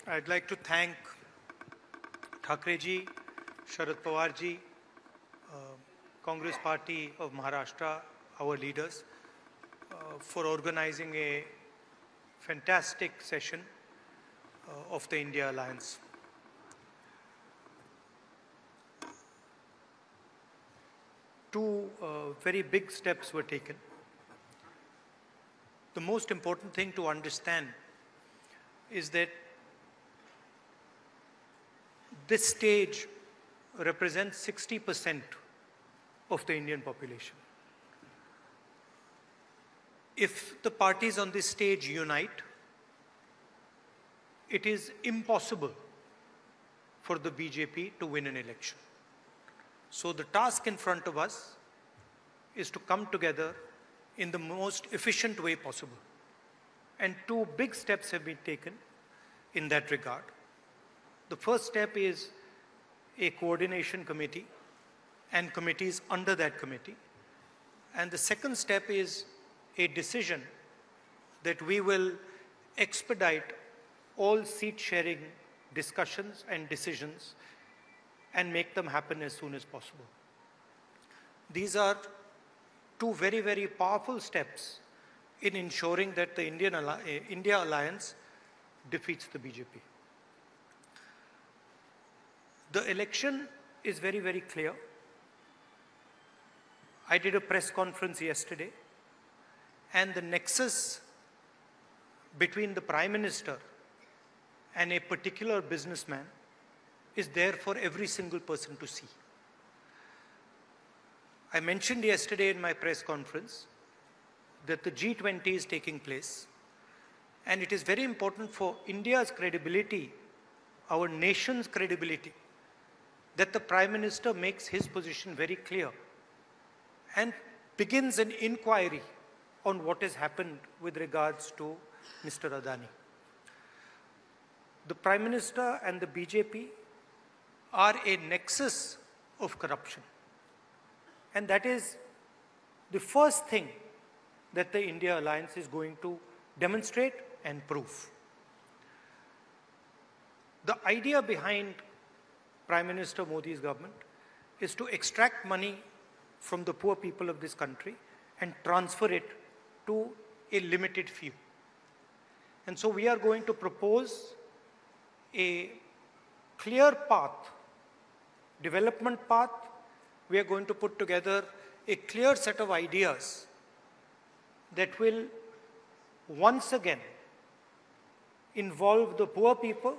I'd like to thank Thakre ji, Sharad Pawar ji, Congress Party of Maharashtra, our leaders, for organizing a fantastic session of the India Alliance. Two very big steps were taken. The most important thing to understand is that this stage represents 60% of the Indian population. If the parties on this stage unite, it is impossible for the BJP to win an election. So the task in front of us is to come together in the most efficient way possible. And two big steps have been taken in that regard. The first step is a coordination committee and committees under that committee. And the second step is a decision that we will expedite all seat sharing discussions and decisions and make them happen as soon as possible. These are two very, very powerful steps in ensuring that the India Alliance defeats the BJP. The election is very, very clear. I did a press conference yesterday, and the nexus between the Prime Minister and a particular businessman is there for every single person to see. I mentioned yesterday in my press conference that the G20 is taking place, and it is very important for India's credibility, our nation's credibility, that the Prime Minister makes his position very clear and begins an inquiry on what has happened with regards to Mr. Adani. The Prime Minister and the BJP are a nexus of corruption. And that is the first thing that the India Alliance is going to demonstrate and prove. The idea behind Prime Minister Modi's government is to extract money from the poor people of this country and transfer it to a limited few. And so we are going to propose a clear path, development path. We are going to put together a clear set of ideas that will once again involve the poor people,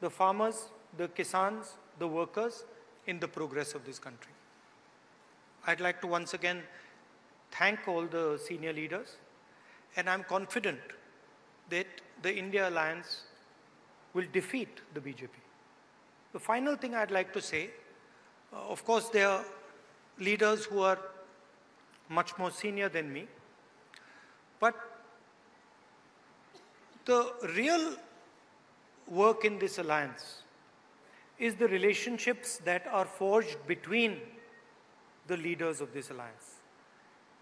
the farmers, the kisans, the workers in the progress of this country. I'd like to once again thank all the senior leaders, and I'm confident that the India Alliance will defeat the BJP. The final thing I'd like to say, of course, there are leaders who are much more senior than me, but the real work in this alliance is the relationships that are forged between the leaders of this alliance.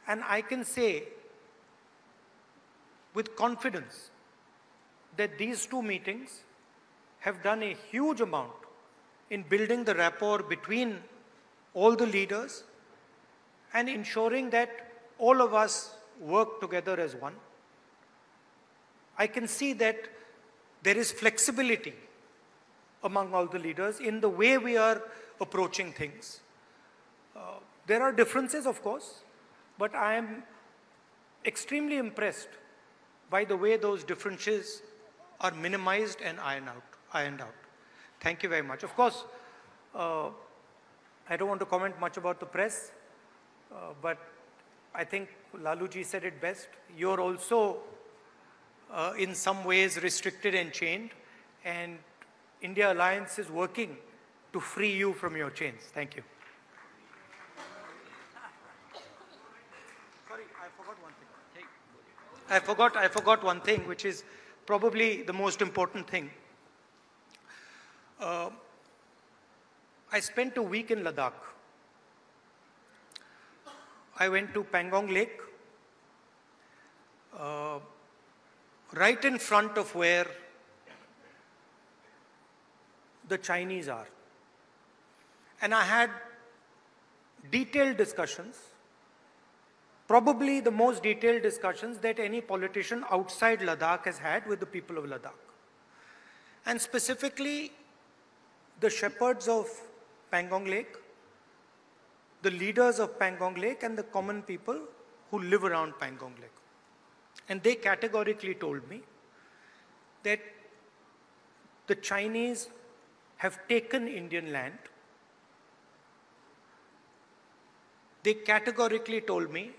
And I can say with confidence that these two meetings have done a huge amount in building the rapport between all the leaders and ensuring that all of us work together as one. I can see that there is flexibility among all the leaders in the way we are approaching things. There are differences, of course, but I am extremely impressed by the way those differences are minimized and ironed out. Thank you very much. Of course, I don't want to comment much about the press, but I think Laluji said it best. You're also in some ways restricted and chained, and India Alliance is working to free you from your chains. Thank you. Sorry, I forgot one thing. I forgot one thing, which is probably the most important thing. I spent a week in Ladakh. I went to Pangong Lake, right in front of where the Chinese are. And I had detailed discussions, probably the most detailed discussions that any politician outside Ladakh has had with the people of Ladakh. And specifically, the shepherds of Pangong Lake, the leaders of Pangong Lake, and the common people who live around Pangong Lake. And they categorically told me that the Chinese have taken Indian land. They categorically told me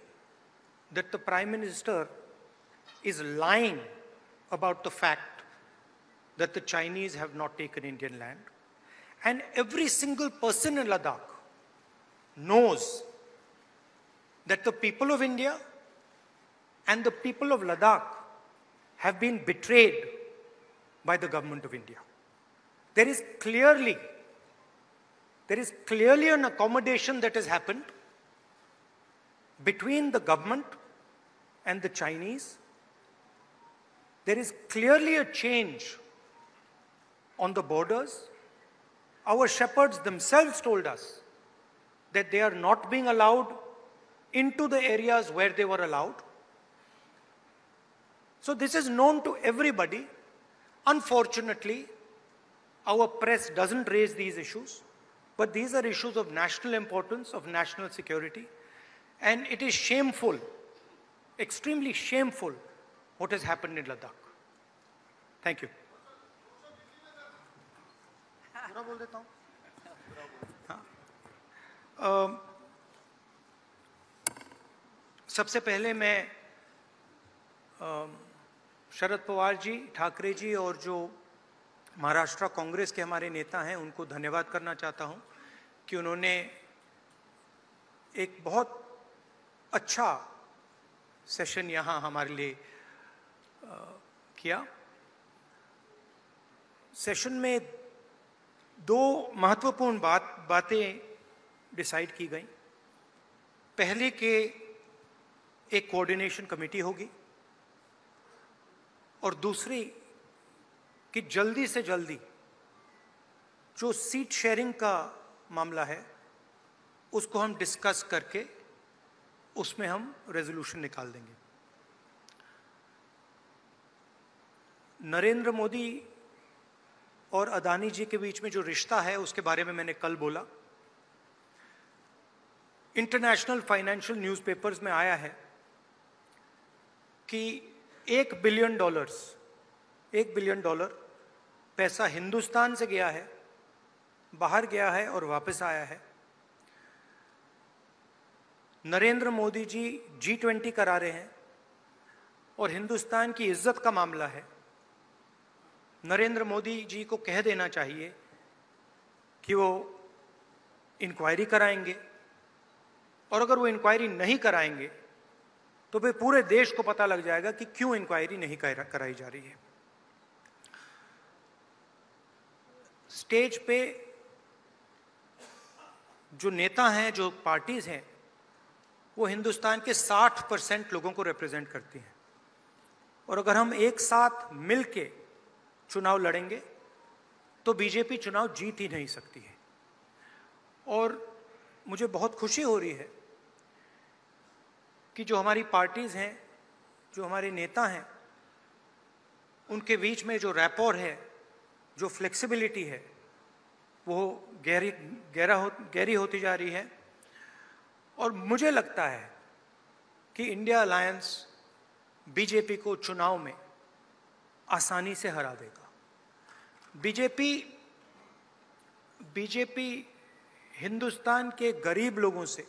that the Prime Minister is lying about the fact that the Chinese have not taken Indian land. And every single person in Ladakh knows that the people of India and the people of Ladakh have been betrayed by the government of India. There is clearly an accommodation that has happened between the government and the Chinese. There is clearly a change on the borders. Our shepherds themselves told us that they are not being allowed into the areas where they were allowed. So this is known to everybody. Unfortunately, our press doesn't raise these issues, but these are issues of national importance, of national security, and it is shameful, extremely shameful, what has happened in Ladakh. Thank you. सबसे पहले मैं शरद पवार जी, ठाकरे जी और जो महाराष्ट्र कांग्रेस के हमारे नेता हैं उनको धन्यवाद करना चाहता हूं कि उन्होंने एक बहुत अच्छा सेशन यहां हमारे लिए किया। सेशन में दो महत्वपूर्ण बातें डिसाइड की गई। पहले कि एक कोऑर्डिनेशन कमेटी होगी और दूसरी कि जल्दी से जल्दी जो सीट शेयरिंग का मामला है उसको हम डिस्कस करके उसमें हम रेजोल्यूशन निकाल देंगे। नरेंद्र मोदी और अदानी जी के बीच में जो रिश्ता है उसके बारे में मैंने कल बोला। इंटरनेशनल फाइनेंशियल न्यूज़पेपर्स में आया है कि $1 बिलियन पैसा हिंदुस्तान से गया है, बाहर गया है और वापस आया है। नरेंद्र मोदी जी G20 करा रहे हैं और हिंदुस्तान की इज्जत का मामला है। नरेंद्र मोदी जी को कह देना चाहिए कि वो इंक्वायरी कराएंगे, और अगर वो इंक्वायरी नहीं कराएंगे तो फिर पूरे देश को पता लग जाएगा कि क्यों इंक्वायरी नहीं कराई जा रही है। स्टेज पे जो नेता हैं, जो पार्टीज हैं, वो हिंदुस्तान के 60% लोगों को रिप्रेजेंट करती हैं, और अगर हम एक साथ मिलके चुनाव लड़ेंगे तो बीजेपी चुनाव जीत ही नहीं सकती है। और मुझे बहुत खुशी हो रही है कि जो हमारी पार्टीज हैं, जो हमारे नेता हैं, उनके बीच में जो रैपोर है, जो फ्लेक्सिबिलिटी है, वो गहरी होती जा रही है। और मुझे लगता है कि इंडिया अलायंस बीजेपी को चुनाव में आसानी से हरा देगा। बीजेपी हिंदुस्तान के गरीब लोगों से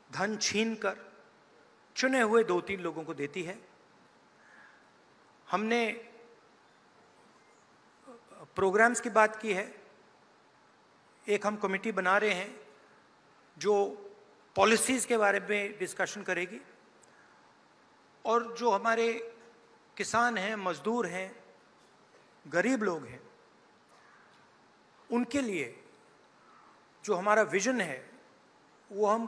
धन छीनकर चुने हुए 2-3 लोगों को देती है। हमने प्रोग्राम्स की बात की है। एक हम कमेटी बना रहे हैं जो पॉलिसीज़ के बारे में डिस्कशन करेगी, और जो हमारे किसान हैं, मजदूर हैं, गरीब लोग हैं, उनके लिए जो हमारा विजन है वो हम